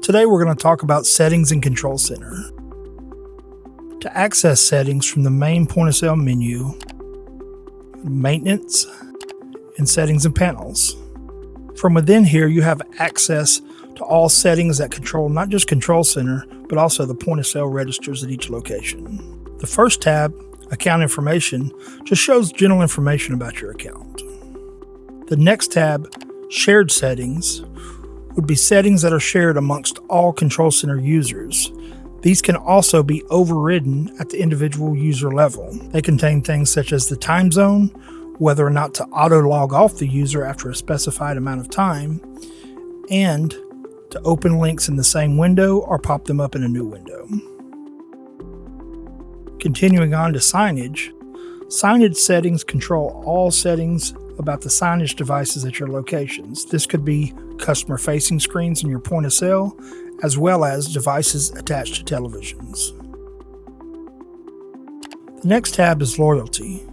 Today we're going to talk about settings and control center. To access settings from the main point of sale menu, maintenance, and settings and panels. From within here, you have access to all settings that control not just control center, but also the point of sale registers at each location. The first tab, account information, just shows general information about your account. The next tab, shared settings, would be settings that are shared amongst all control center users. These can also be overridden at the individual user level. They contain things such as the time zone, whether or not to auto log off the user after a specified amount of time, and to open links in the same window or pop them up in a new window. Continuing on to signage. Signage settings control all settings about the signage devices at your locations. This could be customer-facing screens in your point of sale, as well as devices attached to televisions. The next tab is loyalty.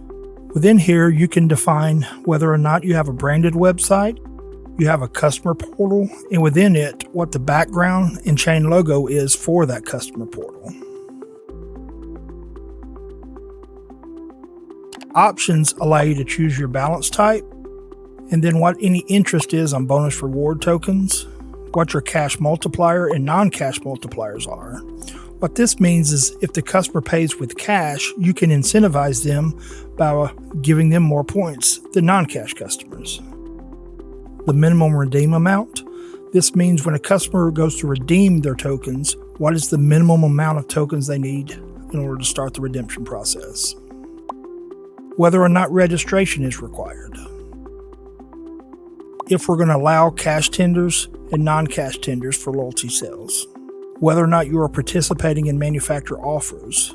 Within here, you can define whether or not you have a branded website, you have a customer portal, and within it, what the background and chain logo is for that customer portal. Options allow you to choose your balance type, and then what any interest is on bonus reward tokens, what your cash multiplier and non-cash multipliers are. What this means is if the customer pays with cash, you can incentivize them by giving them more points than non-cash customers. The minimum redeem amount. This means when a customer goes to redeem their tokens, what is the minimum amount of tokens they need in order to start the redemption process. Whether or not registration is required. If we're going to allow cash tenders and non-cash tenders for loyalty sales. Whether or not you are participating in manufacturer offers.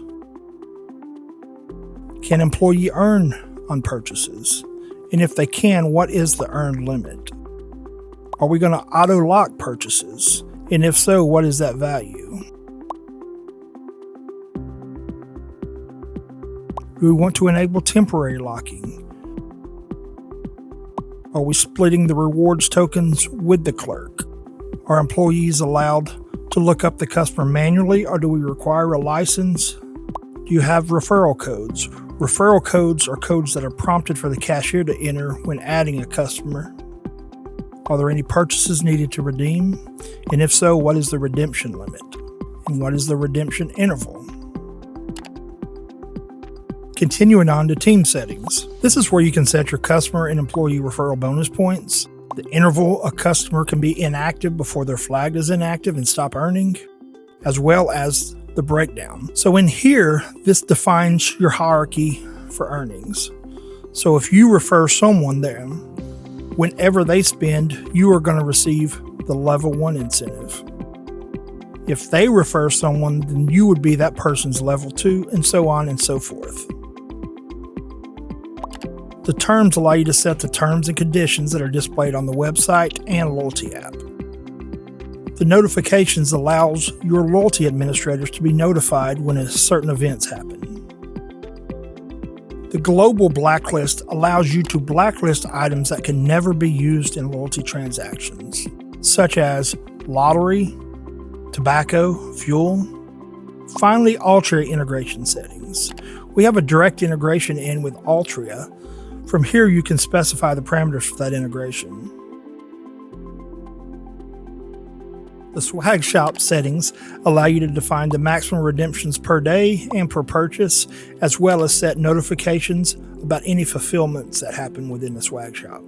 Can employee earn on purchases? And if they can, what is the earned limit? Are we going to auto-lock purchases? And if so, what is that value? Do we want to enable temporary locking? Are we splitting the rewards tokens with the clerk? Are employees allowed to look up the customer manually, or do we require a license? Do you have referral codes? Referral codes are codes that are prompted for the cashier to enter when adding a customer. Are there any purchases needed to redeem? And if so, what is the redemption limit? And what is the redemption interval? Continuing on to team settings. This is where you can set your customer and employee referral bonus points, the interval a customer can be inactive before they're flagged as inactive and stop earning, as well as the breakdown. So in here, this defines your hierarchy for earnings. So if you refer someone there, whenever they spend, you are going to receive the level 1 incentive. If they refer someone, then you would be that person's level 2, and so on and so forth. The terms allow you to set the terms and conditions that are displayed on the website and loyalty app. The notifications allows your loyalty administrators to be notified when certain events happen. The global blacklist allows you to blacklist items that can never be used in loyalty transactions, such as lottery, tobacco, fuel. Finally, Altria integration settings. We have a direct integration in with Altria. From here, you can specify the parameters for that integration. The swag shop settings allow you to define the maximum redemptions per day and per purchase, as well as set notifications about any fulfillments that happen within the swag shop.